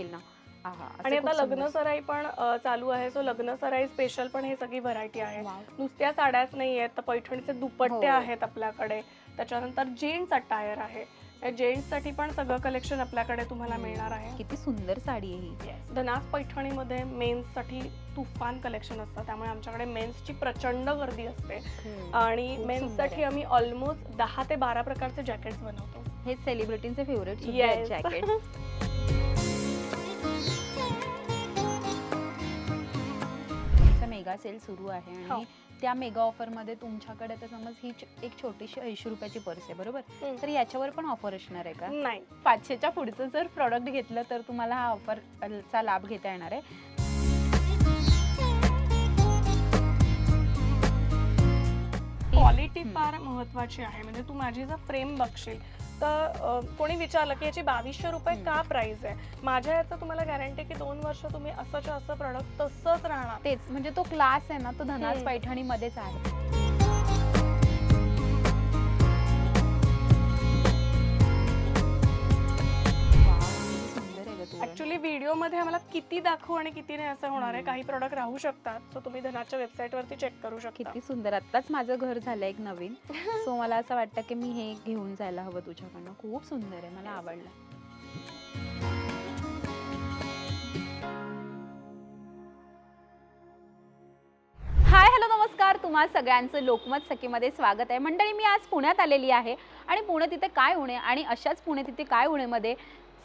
येईल ना. आणि आता लग्न सराई पण चालू आहे, सो लग्न सराई स्पेशल पण हे सगळी व्हरायटी आहे. नुसत्या साड्याच नाही आहेत, तर पैठणीचे दुपट्टे आहेत आपल्याकडे, त्याच्यानंतर जेंट्स अटायर आहे, जेंट्स साठी पण सगळं कलेक्शन आपल्याकडे तुम्हाला मिळणार आहे. किती सुंदर साडी आहे ही. धनास पैठणीमध्ये मेन्स साठी तुफान कलेक्शन असतं, त्यामुळे आमच्याकडे मेन्सची प्रचंड गर्दी असते आणि मेन्स साठी आम्ही ऑलमोस्ट 10 ते 12 प्रकारचे जॅकेट्स बनवतो. हे सेलिब्रिटींचे फेवरेट जॅकेट. मेगा सेल सुरू आहे आणि त्या मेगा ऑफर मध्ये तुमच्याकडे तर समज ही एक छोटीशी 80 रुपयाची पर्स आहे बरोबर, तर याच्यावर पण ऑफर असणार आहे का? नाही, 500च्या पुढचं जर प्रॉडक्ट घेतलं तर तुम्हाला हा ऑफरचा लाभ घेता येणार आहे. क्वालिटी फार महत्वाची आहे. म्हणजे तू माझी जर फ्रेम बघशील तर कोणी विचारलं की याची 2200 रुपये का प्राइस आहे, माझ्या याचं तुम्हाला गॅरंटी की 2 वर्ष तुम्ही असंच्या असं प्रोडक्ट तसंच राहणार. तेच म्हणजे तो क्लास आहे ना, तो धनास पैठणी मध्येच आहे. ऍक्च्युली व्हिडिओ मध्ये आम्हाला किती दाखवू आणि किती नाही असं होणार आहे. काही प्रोडक्ट राहू शकतात, सो तुम्ही धनाच्या वेबसाईट वरती चेक करू शकता. किती सुंदर. आत्ताच माझं घर झालं एक नवीन, सो मला असं वाटतं की मी हे घेऊन जायला हवं तुझ्याकडनं. खूप सुंदर आहे, मला आवडलं. हाय हॅलो नमस्कार, तुम्हा सगळ्यांचं लोकमत सखीमध्ये स्वागत आहे. मंडळी, मी आज पुण्यात आलेली आहे आणि पुणे तिथे काय उणे आणि अशाच पुणे तिथे काय उणेमध्ये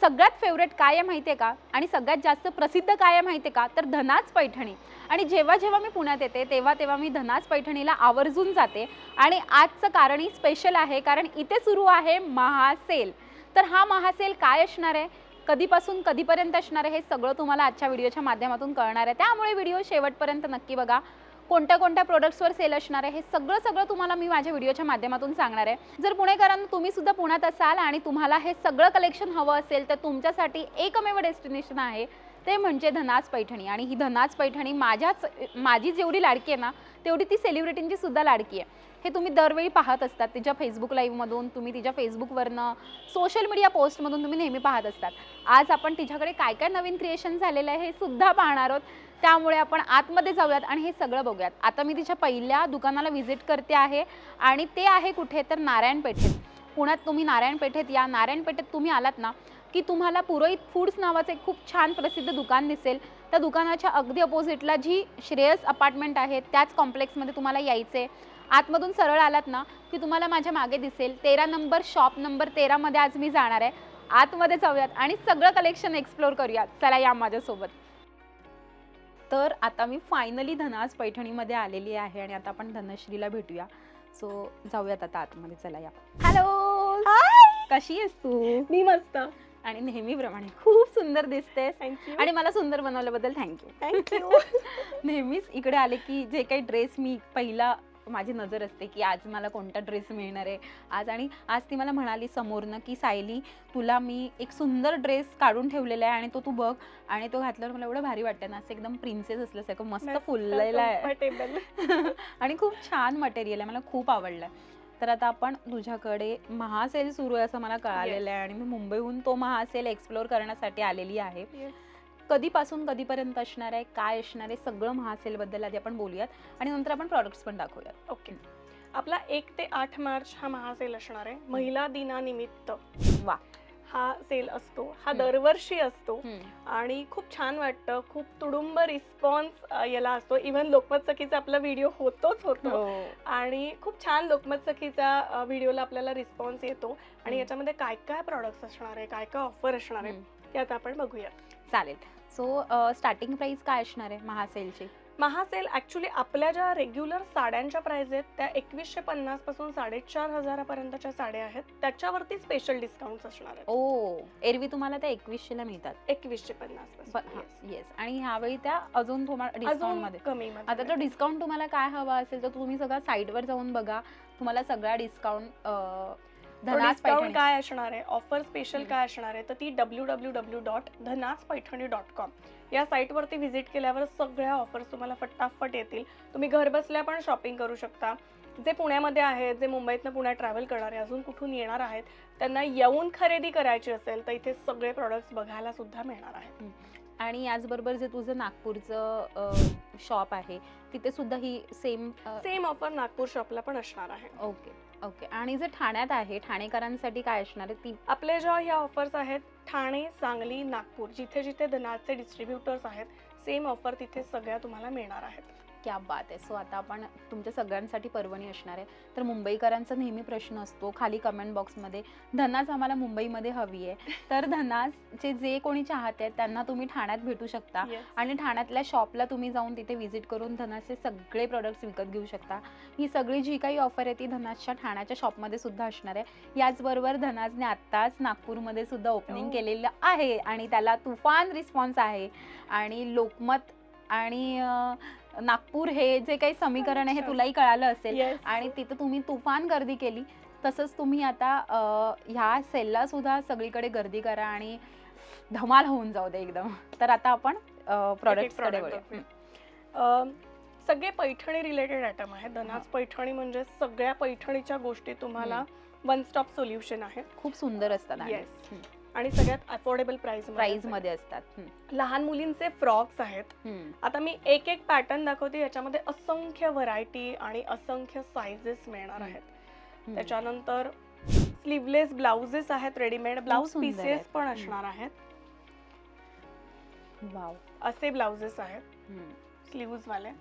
सगळ्यात फेवरेट काय आहे माहिती आहे का, आणि सगळ्यात जास्त प्रसिद्ध काय आहे माहिती आहे का, तर धनाच पैठणी. आणि जेव्हा जेव्हा मी पुण्यात येते तेव्हा मी धनाच पैठणीला आवर्जून जाते आणि आजचं कारणही स्पेशल आहे, कारण इथे सुरू आहे महासेल. तर हा महासेल काय असणार आहे, कधीपासून कधीपर्यंत असणार आहे, हे सगळं तुम्हाला आजच्या व्हिडिओच्या माध्यमातून कळणार आहे. त्यामुळे व्हिडिओ शेवटपर्यंत नक्की बघा. कोणत्या प्रोडक्ट्सवर सेल असणार आहे हे सगळं तुम्हाला मी माझ्या व्हिडिओच्या माध्यमातून सांगणार आहे. जर पुणेकरांना तुम्ही सुद्धा पुण्यात असाल आणि तुम्हाला हे सगळं कलेक्शन हवं असेल तर तुमच्यासाठी एकमेव डेस्टिनेशन आहे, ते म्हणजे धनास पैठणी. आणि ही धनास पैठणी माझी जेवढी लाडकी आहे ना, तेवढी ती सेलिब्रिटींची सुद्धा लाडकी आहे. हे तुम्ही दरवेळी पाहत असतात तिच्या फेसबुक लाईव्हमधून, तुम्ही तिच्या फेसबुकवरनं, सोशल मीडिया पोस्टमधून तुम्ही नेहमी पाहत असतात. आज आपण तिच्याकडे काय काय नवीन क्रिएशन झालेलं आहे हे सुद्धा पाहणार आहोत. त्यामुळे आपण आतमध्ये जाऊयात आणि हे सगळं बघूयात. आता मी तिच्या पहिल्या दुकानाला व्हिजिट करते आहे आणि ते आहे कुठे, तर नारायण पेठेत. पुण्यात तुम्ही नारायण पेठेत या. नारायण पेठेत तुम्ही आलात ना की तुम्हाला पुरोहित फूड्स नावाचं एक खूप छान प्रसिद्ध दुकान दिसेल. त्या दुकानाच्या अगदी अपोजिटला जी श्रेयस अपार्टमेंट आहे त्याच कॉम्प्लेक्समध्ये तुम्हाला यायचे. आतमधून सरळ आलात ना की तुम्हाला माझ्या मागे दिसेल 13 नंबर, शॉप नंबर 13 मध्ये आज मी जाणार आहे. आतमध्ये जाऊयात आणि सगळं कलेक्शन एक्सप्लोर करूयात. चला या माझ्यासोबत. तर आता मी फायनली धनास पैठणीमध्ये आलेली आहे आणि आता आपण धनश्रीला भेटूया. सो जाऊयात आता आतमध्ये. चला या. हॅलो, कशी आहेस तू? मी मस्त आणि नेहमीप्रमाणे खूप सुंदर दिसतेस. थँक्यू. आणि मला सुंदर बनवल्याबद्दल थँक्यू. थँक्यू. नेहमीच इकडे आले की जे काही ड्रेस मी पहिला माझी नजर असते की आज मला कोणता ड्रेस मिळणार आहे आज. आणि आज ती मला म्हणाली समोरनं की सायली, तुला मी एक सुंदर ड्रेस काढून ठेवलेला आहे आणि तो तू बघ. आणि तो घातल्यावर मला एवढं भारी वाटतं ना, असं एकदम प्रिन्सेस असल्यासारखं मस्त फुललेला आहे आणि खूप छान मटेरियल आहे, मला खूप आवडलं. तर आता आपण तुझ्याकडे महासेल सुरू आहे असं मला कळालेलं आहे आणि मी मुंबईहून तो महासेल एक्सप्लोर करण्यासाठी आलेली आहे. कधीपासून कधीपर्यंत असणार आहे, काय असणार आहे, सगळं महासेल बद्दल आधी आपण बोलूयात आणि नंतर आपण प्रॉडक्ट्स पण दाखवूयात. ओके. आपला 1 ते 8 मार्च हा महासेल असणार आहे. महिला दिनानिमित्त वा हा सेल असतो. हा दरवर्षी असतो आणि खूप छान वाटतं. खूप तुडुंब रिस्पॉन्स याला असतो. इव्हन लोकमत सखीचा आपला व्हिडिओ होतो आणि खूप छान लोकमत सखीचा व्हिडिओला आपल्याला रिस्पॉन्स येतो. आणि याच्यामध्ये काय काय प्रॉडक्ट्स असणार आहे, काय काय ऑफर असणार आहे ते आता आपण बघूयात. चालेल. सो स्टार्टिंग प्राइस काय असणार आहे महासेलची? महासेल ऍक्च्युली आपल्या ज्या रेग्युलर साड्यांच्या प्राइस आहेत त्या 2150 पासून 4500 पर्यंतच्या साड्या आहेत, त्याच्यावरती स्पेशल डिस्काउंट असणार आहेत. ओ, एरवी तुम्हाला त्या 2100 ला मिळतात. 2150. येस. आणि ह्यावेळी त्या अजून तुम्हाला डिस्काउंट मध्ये कमी. आता तो डिस्काउंट तुम्हाला काय हवा असेल तर तुम्ही सगळं साईटवर जाऊन बघा, तुम्हाला सगळा डिस्काउंट डिस्काउंट काय असणार आहे, ऑफर स्पेशल काय असणार आहे, तर ती www.dhanaspaithani.com या साईटवरती व्हिजिट केल्यावर सगळ्या ऑफर्स तुम्हाला फटाफट येतील. तुम्ही घर बसल्या पण शॉपिंग करू शकता. जे पुण्यामध्ये आहेत, जे मुंबईतनं पुण्यात ट्रॅव्हल करणारे, अजून कुठून येणार आहेत, त्यांना येऊन खरेदी करायची असेल तर इथे सगळे प्रॉडक्ट्स बघायला सुद्धा मिळणार आहेत. आणि याचबरोबर जे तुझं नागपूरचं शॉप आहे तिथे सुद्धा ही सेम ऑफर नागपूर शॉपला पण असणार आहे. Okay okay. आणि जे ठाण्यात आहे ठाणेकरांसाठी काय असणार आहे ती? आपले ज्या ह्या ऑफर्स आहेत ठाणे, सांगली, नागपूर, जिथे जिथे धनाचे डिस्ट्रीब्युटर्स आहेत, सेम ऑफर तिथे सगळ्या तुम्हाला मिळणार आहेत. क्या बात आहे. सो आता आपण तुमच्या सगळ्यांसाठी पर्वणी असणार आहे. तर मुंबईकरांचा नेहमी प्रश्न असतो खाली कमेंट बॉक्समध्ये, धनाच आम्हाला मुंबईमध्ये हवी आहे. तर धनाचे जे कोणी चाहते आहेत त्यांना तुम्ही ठाण्यात भेटू शकता आणि ठाण्यातल्या शॉपला तुम्ही जाऊन तिथे व्हिजिट करून धनाचे सगळे प्रोडक्ट्स विकत घेऊ शकता. ही सगळी जी काही ऑफर आहे ती धनाच्या ठाण्याच्या शॉपमध्ये सुद्धा असणार आहे. याचबरोबर धनाजने आत्ताच नागपूरमध्ये सुद्धा ओपनिंग केलेलं आहे आणि त्याला तुफान रिस्पॉन्स आहे. आणि लोकमत आणि नागपूर हे जे काही समीकरण आहे हे तुलाही कळालं असेल आणि तिथं तुम्ही तुफान गर्दी केली. तसंच तुम्ही आता ह्या सेलला सुद्धा सगळीकडे गर्दी करा आणि धमाल होऊन जाऊ दे एकदम. तर आता आपण प्रॉडक्ट्सकडे वळूया. सगळे पैठणी रिलेटेड आयटम आहेत. धनाज पैठणी म्हणजे सगळ्या पैठणीच्या गोष्टी तुम्हाला वन स्टॉप सोल्युशन आहे. खूप सुंदर असतात आणि सगळ्यात अफोर्डेबल प्राइस मध्ये असतात. लहान मुलींचे फ्रॉक्स आहेत. आता मी एक एक पॅटर्न दाखवते, याच्यामध्ये असंख्य व्हरायटी आणि असंख्य साइजेस मिळणार आहेत. त्याच्यानंतर स्लीवलेस ब्लाउजेस आहेत, रेडीमेड ब्लाउज पीसेस पण असणार आहेत. वाव, असे ब्लाउजेस आहेत स्लीव्ज वाले.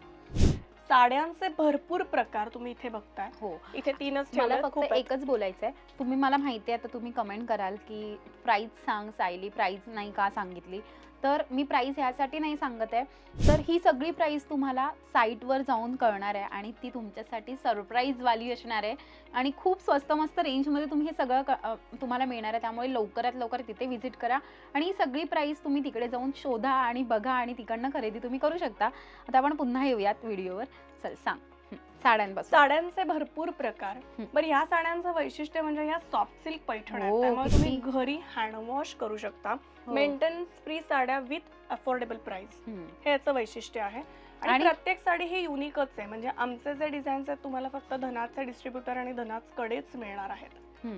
साड्यांचे भरपूर प्रकार तुम्ही इथे बघताय. हो, इथे तीनच मला ठेवले. फक्त एकच बोलायचंय, तुम्ही मला माहिती आहे आता तुम्ही कमेंट कराल की प्राइस सांग सायली, प्राइस नाही का सांगितली. तर मी प्राइस ह्यासाठी नाही सांगत आहे, तर ही सगळी प्राइस तुम्हाला साईटवर जाऊन कळणार आहे आणि ती तुमच्यासाठी सरप्राईज वाली असणार आहे आणि खूप स्वस्त मस्त रेंजमध्ये तुम्ही हे सगळं तुम्हाला मिळणार आहे. त्यामुळे लवकरात लवकर तिथे व्हिजिट करा आणि ही सगळी प्राइस तुम्ही तिकडे जाऊन शोधा आणि बघा आणि तिकडनं खरेदी तुम्ही करू शकता. आता आपण पुन्हा येऊयात व्हिडिओवर. चल सांग. साड्यांचे भरपूर प्रकार. बरं, ह्या साड्यांचं वैशिष्ट्य म्हणजे ह्या सॉफ्ट सिल्क पैठण आहेत, त्यामुळे तुम्ही घरी हँडवॉश करू शकता. मेंटेनन्स फ्री साड्या विथ अफोर्डेबल प्राइस, हे याचं वैशिष्ट्य आहे. आणि प्रत्येक साडी ही युनिकच आहे. म्हणजे आमचे जे डिझाईन्स आहेत तुम्हाला फक्त धनाजचे डिस्ट्रीब्युटर आणि धनाजकडेच मिळणार आहेत.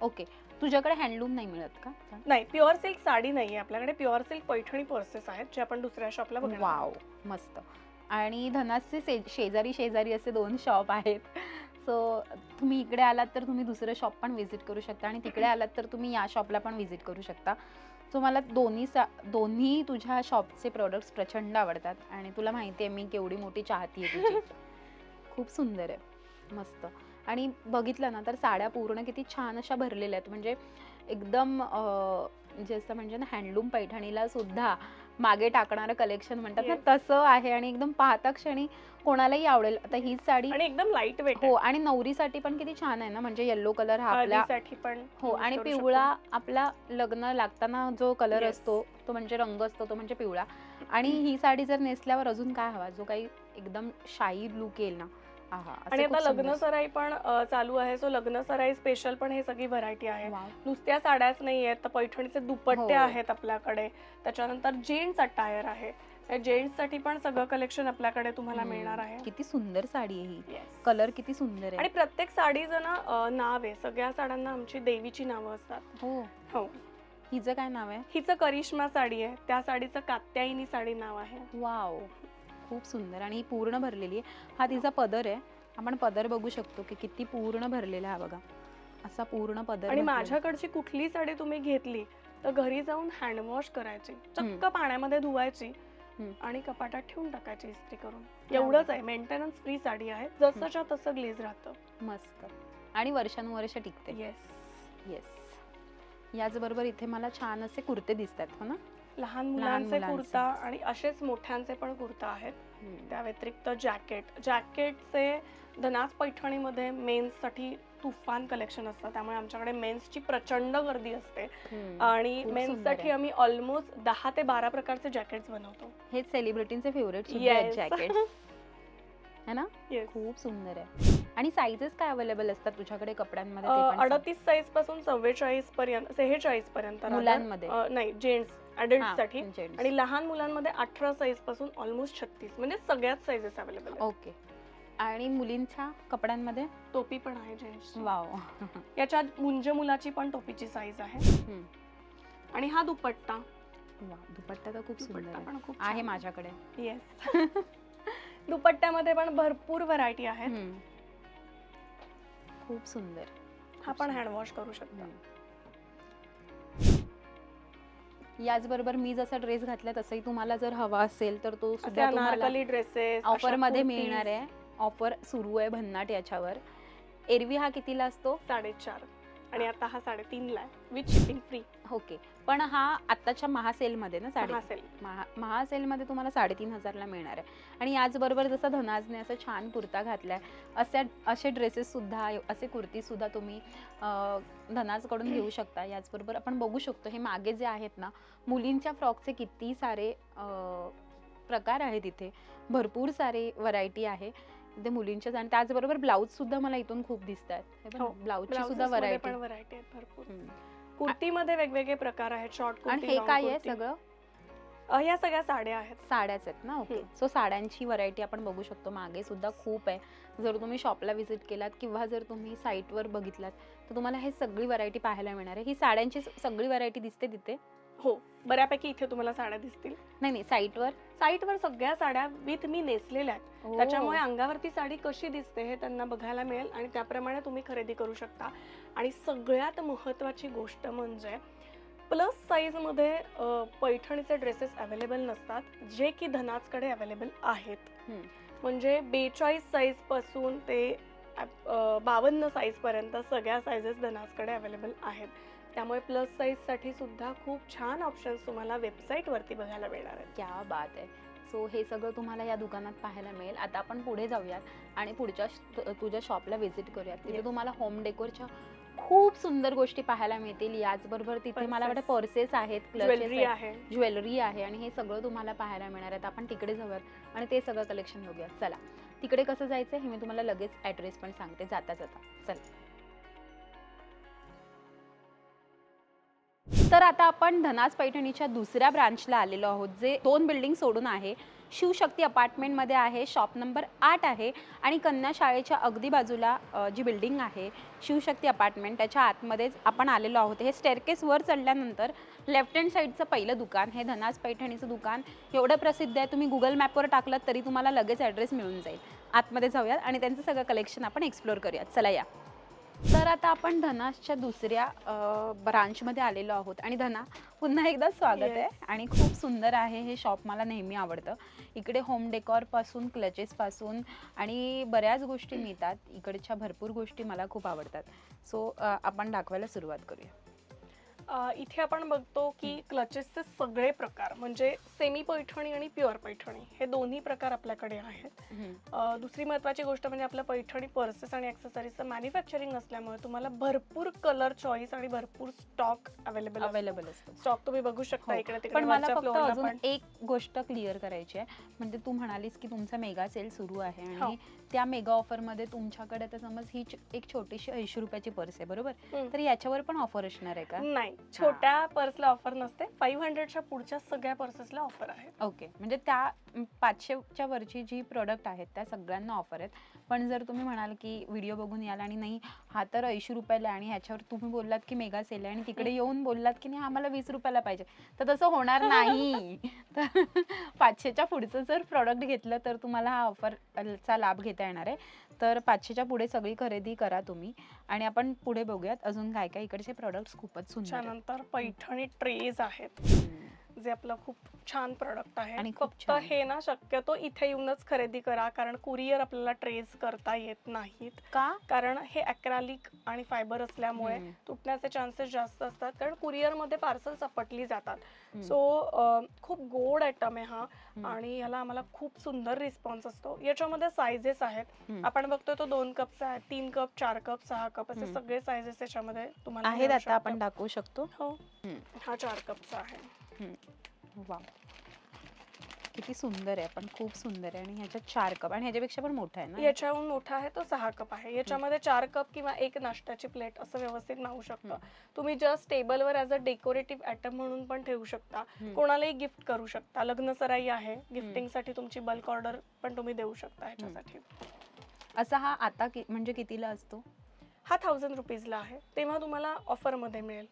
ओके. तुझ्याकडे हँडलूम नाही मिळत का? नाही, प्युअर सिल्क साडी नाहीये आपल्याकडे. प्युअर सिल्क पैठणी पर्सेस आहेत जे आपण दुसऱ्या शॉपला बघणार. वाव, मस्त. आणि धनाजचे शेजारी असे 2 शॉप आहेत. सो तुम्ही इकडे आलात तर तुम्ही दुसरं शॉप पण व्हिजिट करू शकता आणि तिकडे आलात तर तुम्ही या शॉपला पण व्हिजिट करू शकता. सो मला दोन्ही तुझ्या शॉपचे प्रोडक्ट्स प्रचंड आवडतात आणि तुला माहिती आहे मी केवढी मोठी चाहती आहे तुझी. खूप सुंदर आहे, मस्त. आणि बघितलं ना तर साड्या पूर्ण किती छान अशा भरलेल्या आहेत. म्हणजे एकदम जसं म्हणजे ना हँडलूम पैठणीला सुद्धा मागे टाकणारं कलेक्शन म्हणतात ना तसं आहे आणि एकदम पाहता क्षणी कोणालाही आवडेल. आता ही साडी आणि एकदम लाईट वेट. हो, आणि नवरीसाठी पण किती छान आहे ना. म्हणजे येलो कलर हा आपल्यासाठी पण. हो, आणि पिवळा आपला लग्न लागताना जो कलर असतो तो म्हणजे रंग असतो तो म्हणजे पिवळा. आणि ही साडी जर नेसल्यावर अजून काय हवा, जो काही एकदम शाही लुक येईल ना. आणि आता लग्न सराई पण चालू आहे. सो लग्न सराई स्पेशल पण हे सगळी व्हरायटी आहे. नुसत्या साड्याच नाही आहेत, तर पैठणीचे दुपट्टे आहेत आपल्याकडे. त्याच्यानंतर जेंट्स अटायर आहे. जेंट्स साठी पण सगळं कलेक्शन आपल्याकडे तुम्हाला मिळणार आहे. किती सुंदर साडी आहे ही, कलर किती सुंदर आहे. आणि प्रत्येक साडीचं ना नाव आहे. सगळ्या साड्यांना आमची देवीची नावं असतात. हो हो. हिचं काय नाव आहे? हिचं करिश्मा साडी आहे. त्या साडीचं कात्यायनी साडी नाव आहे. वाव, खूप सुंदर. आणि पूर्ण भरलेली आहे. हा तिचा पदर आहे. आपण पदर बघू शकतो की किती पूर्ण भरलेला आहे बघा, असा पूर्ण पदर. आणि माझ्याकडची कुठली साडी तुम्ही घेतली तर घरी जाऊन हँडवॉश करायची, चक्क पाण्यामध्ये धुवायची आणि कपाटात ठेवून टाकायची इस्त्री करून. एवढंच आहे. मेंटेनन्स फ्री साडी आहे, जसंच्या तसं ग्लेज राहतं. मस्त. आणि वर्षानुवर्ष टिकते. Yes yes. याचबरोबर इथे मला छान असे कुर्ते दिसतात. हो ना, लहान मुलांचे कुर्ता आणि असेच मोठ्यांचे पण कुर्ता आहेत. त्या व्यतिरिक्त जॅकेटचे धनाज पैठणीमध्ये मेन्स साठी तुफान कलेक्शन असतं. त्यामुळे आमच्याकडे मेन्सची प्रचंड गर्दी असते आणि मेन्स साठी आम्ही ऑलमोस्ट 10 ते 12 प्रकारचे जॅकेट्स बनवतो. हे सेलिब्रिटींचे फेवरेट जॅकेट है ना. खूप सुंदर आहे. आणि साइजेस काय अवेलेबल असतात तुझ्याकडे कपड्यांमध्ये? 38 साइज पासून 44 पर्यंत, 46 पर्यंत मुलांमध्ये. नाही, जेंट्स अडल्ट साठी. आणि लहान मुलांमध्ये 18 साइज पासून ऑलमोस्ट 36, म्हणजे सगळ्याच साइजेस अवेलेबल आहेत. ओके. आणि मुलींच्या कपड्यांमध्ये टोपी पण आहे जेंट्सची. वाव. याच्यात मुंज मुलाची पण टोपीची साईज आहे. आणि हा दुपट्टा. वा, दुपट्टा तर खूप सुंदर दुपट्टा आहे. पण खूप आहे छान. माझ्याकडे. येस. दुपट्ट्यामध्ये पण भरपूर व्हरायटी आहेत. खूप सुंदर. हा पण हँड वॉश करू शकता. याचबरोबर मी जसा ड्रेस घातला तसंही तुम्हाला जर हवा असेल तर तो असे सुद्धा तुम्हाला अनारकली ड्रेसेस ऑफर मध्ये मिळणार आहे. ऑफर सुरू आहे भन्नाट याच्यावर. एरवी हा कितीला असतो? 4.5 आणि आता हा 3.5 ला आहे विथ शिपिंग फ्री. ओके, पण हा आत्ताच्या महासेलमध्ये ना महासेल. महासेलमध्ये तुम्हाला 3,500 ला मिळणार आहे. आणि याचबरोबर जसं धनाजने असं छान कुर्ता घातलाय, असे ड्रेसेस सुद्धा, असे कुर्ती सुद्धा तुम्ही धनाजकडून घेऊ शकता. याचबरोबर आपण बघू शकतो हे मागे जे आहेत ना, मुलींच्या फ्रॉकचे किती सारे प्रकार आहेत. इथे भरपूर सारे व्हरायटी आहे इथे मुलींच्या. आणि त्याचबरोबर ब्लाऊज सुद्धा मला इथून खूप दिसत आहेत. ब्लाऊजची सुद्धा व्हरायटी आहेत भरपूर. कुर्तीमध्ये वेगवेगळे प्रकार आहेत. शॉर्ट कुर्ती. आणि हे काय आहे सगळं? या सगळ्या साड्या आहेत. साड्याच आहेत ना. ओके, सो साड्यांची व्हरायटी आपण बघू शकतो. मागे सुद्धा खूप आहे. जर तुम्ही शॉपला व्हिजिट केलात किंवा जर तुम्ही साईटवर बघितलात तर तुम्हाला हे सगळी व्हरायटी पाहायला मिळणार आहे. ही साड्यांची सगळी व्हरायटी दिसते तिथे. हो, बऱ्यापैकी इथे तुम्हाला साड्या दिसतील. नाही, साईटवर सगळ्या साड्या विथ मी नेसलेल्या आहेत. त्याच्यामुळे अंगावरती साडी कशी दिसते हे त्यांना बघायला मिळेल आणि त्याप्रमाणे तुम्ही खरेदी करू शकता. आणि सगळ्यात महत्त्वाची गोष्ट म्हणजे प्लस साईज मध्ये पैठणीचे ड्रेसेस अवेलेबल नसतात, जे की धनाजकडे अवेलेबल आहेत. म्हणजे 42 साईज पासून ते 52 साईज पर्यंत सगळ्या साईजेस धनाजकडे अवेलेबल आहेत. त्यामुळे प्लस साईज साठी सुद्धा खूप छान ऑप्शन्स तुम्हाला वेबसाईट वरती बघायला मिळणार आहेत. क्या बात आहे. सो हे सगळं तुम्हाला या दुकानात पाहायला मिळेल. आता आपण पुढे जाऊयात आणि पुढच्या तुझ्या शॉपला व्हिजिट करूयात. तिथे तुम्हाला होम डेकोरच्या खूप सुंदर गोष्टी पाहायला मिळतील. याचबरोबर तिथे मला वाटतं पर्सेस आहेत, ज्वेलरी आहे आणि हे सगळं तुम्हाला पाहायला मिळणार आहे. आपण तिकडे जाऊयात आणि ते सगळं कलेक्शन बघूयात. चला, तिकडे कसं जायचं हे मी तुम्हाला लगेच ऍड्रेस पण सांगते जाता जाता. चला. तर आता आपण धनाज पैठणीच्या दुसऱ्या ब्रांचला आलेलो आहोत, जे 2 बिल्डिंग सोडून आहे. शिवशक्ती अपार्टमेंटमध्ये आहे. शॉप नंबर 8 आहे. आणि कन्या शाळेच्या अगदी बाजूला जी बिल्डिंग आहे शिवशक्ती अपार्टमेंट, त्याच्या आतमध्येच आपण आलेलो आहोत. हे स्टेअरकेस वर चढल्यानंतर लेफ्ट हँड साईडचं पहिलं दुकान हे धनाज पैठणीचं दुकान एवढं प्रसिद्ध आहे. तुम्ही गुगल मॅपवर टाकलं तरी तुम्हाला लगेच ॲड्रेस मिळून जाईल. आतमध्ये जाऊयात आणि त्यांचं सगळं कलेक्शन आपण एक्सप्लोअर करूयात. चला या. तर आता आपण धनाजच्या दुसऱ्या ब्रांचमध्ये आलेलो आहोत. आणि धना, पुन्हा एकदा स्वागत आहे. आणि खूप सुंदर आहे हे शॉप, मला नेहमी आवडतं. इकडे होम डेकॉर पासून, क्लचेस पासून आणि बऱ्याच गोष्टी मिळतात. इकडच्या भरपूर गोष्टी मला खूप आवडतात. सो आपण दाखवायला सुरुवात करूया. इथे आपण बघतो की क्लचेसचे सगळे प्रकार, म्हणजे सेमी पैठणी आणि प्युअर पैठणी हे दोन्ही प्रकार आपल्याकडे आहेत. दुसरी महत्त्वाची गोष्ट म्हणजे आपल्या पैठणी पर्सेस आणि ॲक्सेसरीजचं मॅन्युफॅक्चरिंग असल्यामुळे तुम्हाला भरपूर कलर चॉईस आणि भरपूर स्टॉक अवेलेबल असतो. स्टॉक तुम्ही बघू शकता इकडे तिकडे. पण मला फक्त अजून एक गोष्ट क्लिअर करायची आहे. म्हणजे तू म्हणालीस की तुमचा मेगा सेल सुरू आहे आणि त्या मेगा ऑफर मध्ये तुमच्याकडे तर समज ही एक छोटीशी 80 रुपयाची पर्स आहे, बरोबर? तर याच्यावर पण ऑफर असणार आहे का? नाही, छोट्या पर्सला ऑफर नसते. 500च्या पुढच्या सगळ्या पर्सेसला ऑफर आहे. ओके, म्हणजे त्या 500च्या वरची जी प्रोडक्ट आहेत त्या सगळ्यांना ऑफर आहेत. पण जर तुम्ही म्हणाल की व्हिडिओ बघून याल आणि नाही हा तर 80 रुपयाला आणि ह्याच्यावर तुम्ही बोललात की मेगा सेल आहे आणि तिकडे येऊन बोललात की नाही आम्हाला 20 रुपयाला पाहिजे, तर तसं होणार नाही. तर 500च्या पुढचं जर प्रोडक्ट घेतलं तर तुम्हाला हा ऑफरचा लाभ घेता येणार आहे. तर 500च्या पुढे सगळी खरेदी करा तुम्ही. आणि आपण पुढे बघूयात अजून काय काय. इकडचे प्रोडक्ट्स खूपच सुंदर आहेत. त्यानंतर पैठणी ट्रेज आहेत, जे आपलं खूप छान प्रोडक्ट आहे. आणि फक्त हे ना शक्यतो इथे येऊनच खरेदी करा, कारण कुरिअर आपल्याला ट्रेस करता येत नाहीत. का? कारण हे ॲक्रालिक आणि फायबर असल्यामुळे तुटण्याचे चान्सेस जास्त असतात, कारण कुरिअर मध्ये पार्सल चपटली जातात. सो खूप गोड आयटम आहे हा आणि ह्याला आम्हाला खूप सुंदर रिस्पॉन्स असतो. याच्यामध्ये सायझेस आहेत. आपण बघतोय तो 2 कपचा आहे, 3 कप, 4 कप, 6 कप असे सगळे सायझेस त्याच्यामध्ये तुम्हाला आहेत. आता आपण दाखवू शकतो. हो, हा 4 कपचा आहे. वा, किती सुंदर आहे, पण खूप सुंदर आहे. आणि ह्याच्यात 4 कप आणि ह्याच्यापेक्षा पण मोठा आहे ना? याच्याहून मोठा आहे तो 6 कप आहे. याच्यामध्ये 4 कप किंवा एक नाश्त्याची प्लेट असं व्यवस्थित मावू शकतं. तुम्ही जस्ट टेबलवर ॲज अ डेकोरेटिव्ह आयटम म्हणून पण ठेवू शकता. कोणालाही गिफ्ट करू शकता. लग्न सराई आहे, गिफ्टिंग साठी तुमची बल्क ऑर्डर पण तुम्ही देऊ शकता ह्याच्यासाठी. असा हा आता म्हणजे कितीला असतो? हा 1000 रुपीजला आहे, तेव्हा तुम्हाला ऑफरमध्ये मिळेल.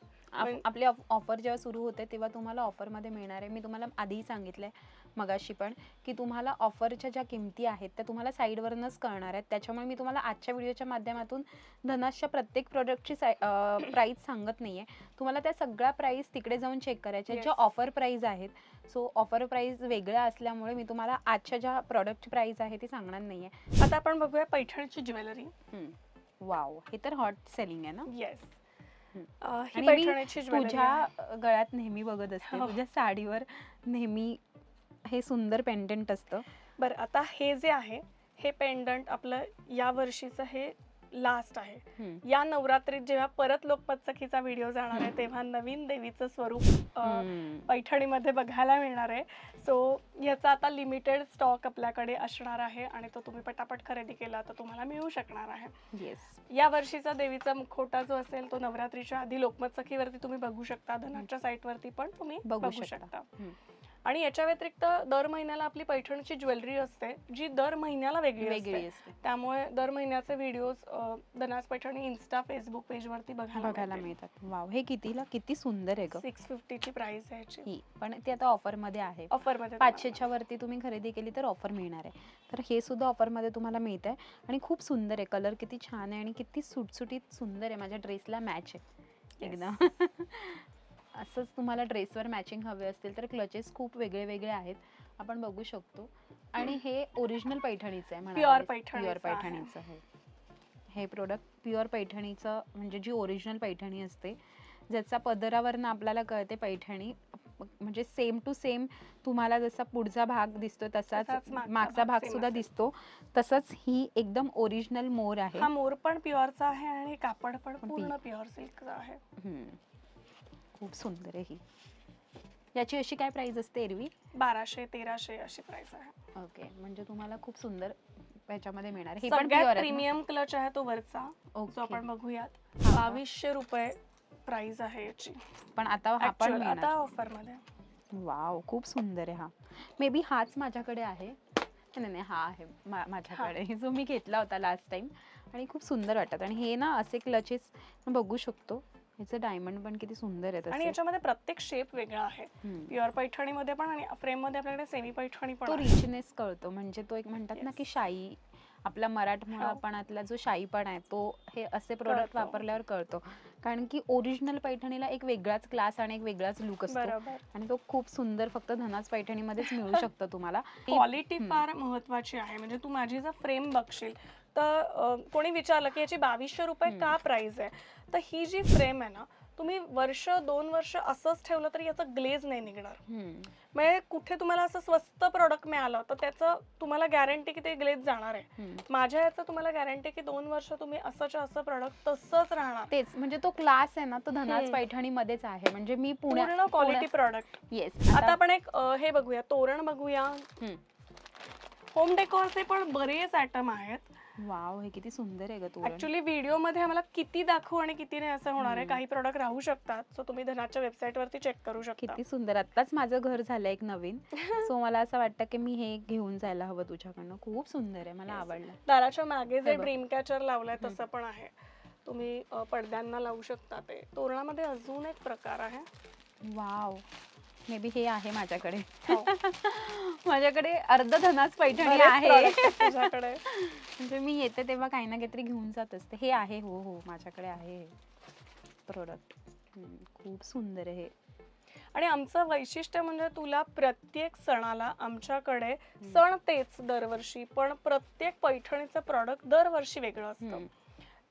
आपली ऑफर जेव्हा सुरू होते तेव्हा तुम्हाला ऑफरमध्ये मिळणार आहे. मी तुम्हाला आधीही सांगितलंय मगाशी पण की तुम्हाला ऑफरच्या ज्या किमती आहेत त्या तुम्हाला साईडवरनच कळणार आहेत. त्याच्यामुळे मी तुम्हाला आजच्या व्हिडिओच्या माध्यमातून धनासच्या प्रत्येक प्रोडक्टची प्राईस सांगत नाहीये. तुम्हाला त्या सगळ्या प्राईस तिकडे जाऊन चेक करायच्या ज्या ऑफर प्राईस आहेत. सो ऑफर प्राईस वेगळ्या असल्यामुळे मी तुम्हाला आजच्या ज्या प्रोडक्टची प्राईस आहे ती सांगणार नाहीये. आता आपण बघूया पैठणची ज्वेलरी. वाव, हे तर हॉट सेलिंग आहे ना? येस. आणि मी तुझ्या गळ्यात नेहमी बघत असते, तुझ्या साडीवर नेहमी हे सुंदर पेंडंट असतं. बरं, आता हे जे आहे हे पेंडंट आपलं या वर्षीचं हे लास्ट आहे. या नवरात्रीत जेव्हा परत लोकमत सखीचा व्हिडिओ जाणार आहे तेव्हा नवीन देवीचं स्वरूप पैठणीमध्ये बघायला मिळणार आहे. सो याचा आता लिमिटेड स्टॉक आपल्याकडे असणार आहे आणि तो तुम्ही पटापट खरेदी केला तर तुम्हाला मिळू शकणार आहे. येस. या वर्षीचा देवीचा मुखवटा जो असेल तो नवरात्रीच्या आधी लोकमत सखीवरती तुम्ही बघू शकता, धनाच्या साईटवरती पण तुम्ही बघू शकता. आणि याच्या व्यतिरिक्त दर महिन्याला आपली पैठणची ज्वेलरी असते जी दर महिन्याला वेगळी असते. त्यामुळे दर महिन्याचे videos Dhanas Paithani Insta Facebook page वरती बघायला मिळतात. वाव, हे कितीला? किती सुंदर आहे ग. 650 ची प्राइस आहे याची. पण ती आता ऑफर मध्ये आहे. ऑफर मध्ये 500च्या वरती तुम्ही खरेदी केली तर ऑफर मिळणार आहे. तर हे सुद्धा ऑफर मध्ये तुम्हाला मिळत आहे आणि खूप सुंदर आहे. कलर किती छान आहे आणि किती सुटसुटीत सुंदर आहे. माझ्या ड्रेसला मॅच आहे एकदम. असंच तुम्हाला ड्रेसवर मॅचिंग हवे असतील तर क्लचेस खूप वेगळे वेगळे आहेत, आपण बघू शकतो. आणि हे ओरिजिनल पैठणीचं आहे, प्युअर पैठणीचं आहे हे प्रोडक्ट. प्युअर पैठणीचं म्हणजे जी ओरिजिनल पैठणी असते ज्याचा पदरावरनं आपल्याला कळते पैठणी, म्हणजे सेम टू सेम तुम्हाला जसा पुढचा भाग दिसतो तसाच मागचा भाग सुद्धा दिसतो. तसंच ही एकदम ओरिजिनल मोर आहे. हा मोर पण प्युअरचा आहे आणि कापड पण पूर्ण प्युअर सिल्कचा आहे. खूप सुंदर आहे ही. याची अशी काय प्राइस असते एरवी? 1200-1300 अशी प्राइस आहे. ओके, म्हणजे तुम्हाला खूप सुंदर याच्यामध्ये मिळणार. हे पण प्युअर प्रीमियम क्लच आहे तो वरचा, जो आपण बघूयात. 2200 रुपये प्राइस आहे याची. पण आता आपण आता ऑफर मध्ये. वाव, खूप सुंदर आहे हा. मे बी हाच माझ्याकडे आहे. नाही, हा आहे माझ्याकडे, जो मी घेतला होता लास्ट टाइम आणि खूप सुंदर वाटतात. आणि हे ना असे क्लचेस बघू शकतो. ह्याचं डायमंड पण किती सुंदर आहे. आणि याच्यामध्ये प्रत्येक शेप वेगळा आहे. प्युअर पैठणी मध्ये पण आणि फ्रेम मध्ये आपल्याकडे सेमी पैठणी पण. तो रिचनेस कळतो, म्हणजे तो एक म्हणतात ना की शाई, आपला मराठमोळापणातला जो शाईपणा आहे तो हे असे प्रोडक्ट वापरल्यावर कळतो. कारण की ओरिजिनल पैठणीला एक वेगळाच क्लास आणि एक वेगळाच लुक असतो आणि तो खूप सुंदर फक्त धनास पैठणीमध्येच मिळू शकतो तुम्हाला. क्वालिटी फार महत्वाची आहे. म्हणजे तू माझी जर फ्रेम बघशील तर कोणी विचारलं की याची 2200 रुपये का प्राइस आहे, तर ही जी फ्रेम आहे ना तुम्ही 1-2 वर्ष असंच ठेवलं तरी याचा ग्लेज नाही निघणार. म्हणजे कुठे तुम्हाला असं स्वस्त प्रोडक्ट मिळालं तर त्याचं तुम्हाला गॅरंटी की ते ग्लेज जाणार आहे. माझ्या याचं तुम्हाला गॅरंटी की 2 वर्ष तुम्ही असंच असं प्रोडक्ट तसंच राहणार. तेच म्हणजे तो क्लास आहे ना तो धनास पैठणी मध्येच आहे. म्हणजे मी पूर्ण क्वालिटी प्रोडक्ट. येस. आता आपण एक हे बघूया, तोरण बघूया. होम डेकोरचे पण बरेच आयटम आहेत. वाव, हे किती सुंदर आहे ग तोरण. ऍक्च्युली व्हिडिओ मध्ये आम्हाला किती दाखवू आणि किती नाही असं होणार आहे. काही प्रोडक्ट राहू शकतात, सो तुम्ही धनाच्या वेबसाईट वरती चेक करू शकता. किती सुंदर. आत्ताच माझं घर झालं एक नवीन, सो मला असं वाटतं की मी हे घेऊन जायला हवं तुझ्याकडनं. खूप सुंदर आहे, मला आवडलं. दाराच्या मागे जे ड्रीम कॅचर लावलाय तसं पण आहे, तुम्ही पडद्यांना लावू शकता. ते तोरणामध्ये अजून एक प्रकार आहे. वाव, मे बी हे आहे माझ्याकडे. माझ्याकडे अर्ध धनास पैठणी आहे तुझ्याकडे. म्हणजे मी येते तेव्हा काही ना काहीतरी घेऊन जात असते. हे आहे, हो माझ्याकडे आहे हे प्रोडक्ट. खूप सुंदर आहे. आणि आमचं वैशिष्ट्य म्हणजे तुला प्रत्येक सणाला आमच्याकडे सण तेच दरवर्षी, पण प्रत्येक पैठणीचं प्रॉडक्ट दरवर्षी वेगळं असतं.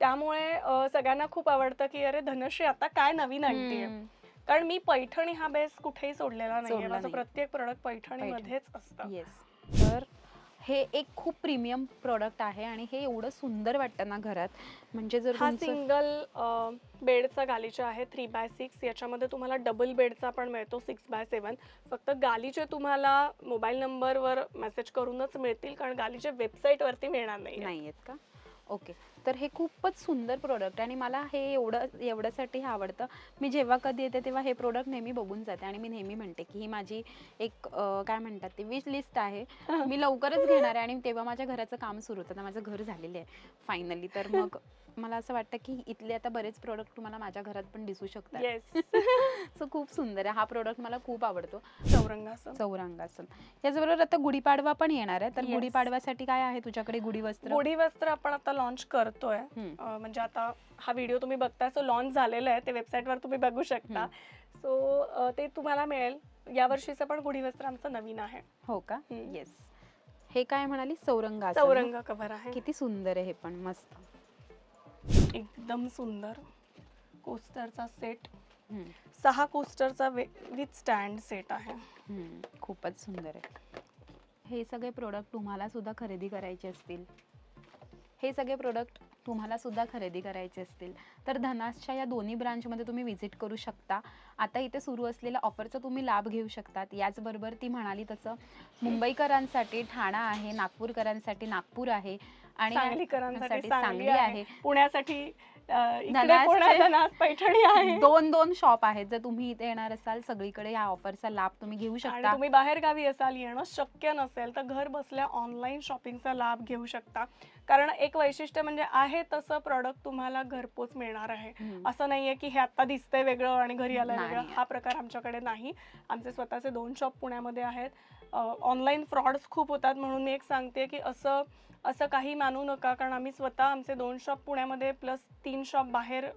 त्यामुळे सगळ्यांना खूप आवडतं की अरे धनश्री आता काय नवीन आणतेय. कारण मी पैठणी हा बेस कुठेही सोडलेला नाही. माझं प्रत्येक प्रोडक्ट पैठणीमध्येच असतं. येस. तर हे एक खूप प्रीमियम प्रोडक्ट आहे आणि हे एवढं सुंदर वाटतं ना घरात. म्हणजे जर हा सिंगल बेडचा गालीचा आहे 3x6. याच्यामध्ये तुम्हाला डबल बेडचा पण मिळतो 6x7. फक्त गालीचे तुम्हाला मोबाईल नंबरवर मेसेज करूनच मिळतील, कारण गालीचे वेबसाईट वरती मिळणार नाही आहेत का. ओके, तर हे खूपच सुंदर प्रोडक्ट आहे आणि मला हे एवढ्यासाठी हे आवडतं. मी जेव्हा कधी येते तेव्हा हे प्रोडक्ट नेहमी बघून जाते आणि मी नेहमी म्हणते की ही माझी एक काय म्हणतात ती विश लिस्ट आहे. मी लवकरच घेणार आहे आणि तेव्हा माझ्या घराचं काम सुरू होतं. आता माझं घर झालेलं आहे फायनली. तर मग मला असं वाटतं की इथले आता बरेच प्रोडक्ट तुम्हाला माझ्या घरात पण दिसू शकतात. येस. सो खूप सुंदर आहे हा प्रोडक्ट, मला खूप आवडतो. चौरंगासन. चौरंगासन. याचबरोबर आता गुढीपाडवा पण येणार आहे, तर Yes. गुढीपाडव्यासाठी काय आहे तुझ्याकडे गुढी वस्त्र? गुढी वस्त्र आपण आता लॉन्च करतोय. म्हणजे आता हा व्हिडिओ तुम्ही बघताय सो लॉन्च झालेला आहे, ते वेबसाईटवर तुम्ही बघू शकता. सो ते तुम्हाला मिळेल. या वर्षीचं पण गुढी वस्त्र आमचं नवीन आहे. हो का? येस. हे काय म्हणाली? चौरंगासन. चौरंग कव्हर आहे. किती सुंदर आहे हे पण, मस्त. एकदम सुंदर कोस्टरचा सेट. 6 6 कोस्टरचा विथ स्टँड सेट आहे. खूपच सुंदर आहे. हे सगळे प्रोडक्ट तुम्हाला सुद्धा खरेदी करायचे असतील, तर धनासच्या या दोन्ही ब्रांचमध्ये तुम्ही व्हिजिट करू शकता. आता इथे सुरू असलेल्या ऑफरचा तुम्ही लाभ घेऊ शकतात. याचबरोबर ती म्हणाली तसं मुंबईकरांसाठी ठाणा आहे, नागपूरकरांसाठी नागपूर आहे आणि सांगलीकरांसाठी सांगली आहे, पुण्यासाठी धनासचे धनास पैठणी आहे. 2 शॉप आहेत. जर तुम्ही इथे येणार असाल सगळीकडे या ऑफरचा लाभ तुम्ही घेऊ आणि शकता. तुम्ही बाहेर गावी असाल, येणं शक्य नसेल तर घर बसल्या ऑनलाईन शॉपिंगचा लाभ घेऊ शकता. कारण एक वैशिष्ट्य म्हणजे आहे तसं प्रॉडक्ट तुम्हाला घरपोच मिळणार आहे. असं नाहीये की हे आता दिसतंय वेगळं आणि घरी आलंय वेगळं. नाही. हा प्रकार आमच्याकडे नाही. आमचे स्वतःचे 2 शॉप पुण्यामध्ये आहेत. ऑनलाईन फ्रॉड्स खूप होतात, म्हणून मी एक सांगते की असं काही मानू नका. कारण आम्ही स्वतः आमचे 2 शॉप पुण्यामध्ये प्लस 3 शॉप बाहेर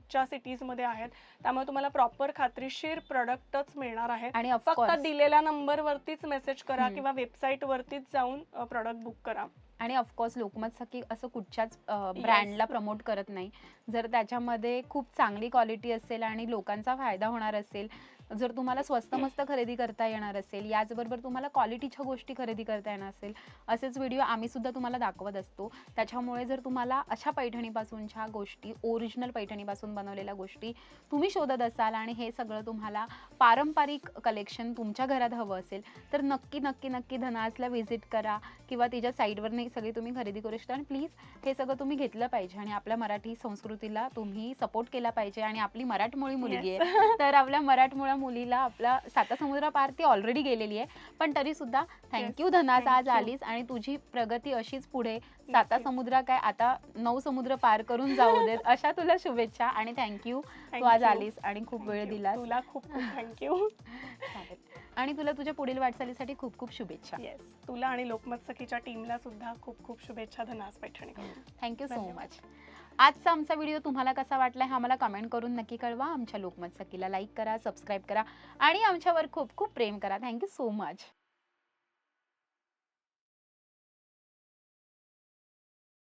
च्या सिटीजमध्ये आहेत. त्यामुळे तुम्हाला प्रॉपर खात्रीशीर प्रोडक्टच मिळणार आहे. आणि फक्त ऑफकोर्स दिलेल्या नंबरवरतीच मेसेज करा किंवा वेबसाईट वरतीच जाऊन प्रोडक्ट बुक करा. आणि ऑफकोर्स लोकमत सखी असं कुठच्याच ब्रँडला प्रमोट करत नाही. जर त्याच्यामध्ये खूप चांगली क्वालिटी असेल आणि लोकांचा फायदा होणार असेल, जर तुम्हाला स्वस्त मस्त खरेदी करता येणार असेल, याचबरोबर तुम्हाला क्वालिटीच्या गोष्टी खरेदी करता येणार असेल, असेच व्हिडिओ आम्ही सुद्धा तुम्हाला दाखवत असतो. त्याच्यामुळे जर तुम्हाला अशा पैठणीपासूनच्या गोष्टी, ओरिजिनल पैठणीपासून बनवलेल्या गोष्टी तुम्ही शोधत असाल आणि हे सगळं तुम्हाला पारंपरिक कलेक्शन तुमच्या घरात हवं असेल, तर नक्की नक्की नक्की धनासला व्हिजिट करा किंवा तिच्या साईटवर सगळी तुम्ही खरेदी करू शकता. आणि प्लीज हे सगळं तुम्ही घेतलं पाहिजे आणि आपल्या मराठी संस्कृतीला तुम्ही सपोर्ट केला पाहिजे. आणि आपली मराठमोळी मुलगी आहे, तर आपल्या मराठमोळ्या मुलीला आपला 7 समुद्र पार ती ऑलरेडी गेलेली आहे, पण तरी सुद्धा थँक्यू धनास, आज आलीस आणि तुझी प्रगती अशीच पुढे 7 समुद्र काय आता 9 समुद्र पार करून जाऊ देत, अशा तुला शुभेच्छा. आणि थँक्यू तू आज आलीस आणि खूप वेळ दिलास. तुला खूप खूप थँक्यू. आणि तुला तुझ्या पुढील वाटचालीसाठी खूप खूप शुभेच्छा. येस, तुला आणि लोकमत सखीच्या टीमला सुद्धा खूप खूप शुभेच्छा Dhanas Paithani. Thank you so much. आजचा आमचा व्हिडिओ तुम्हाला कसा वाटला हे आम्हाला कमेंट करून नक्की कळवा. आमच्या लोकमत सखीला लाईक करा, सबस्क्राईब करा आणि आमच्यावर खूप खूप प्रेम करा. Thank you so much.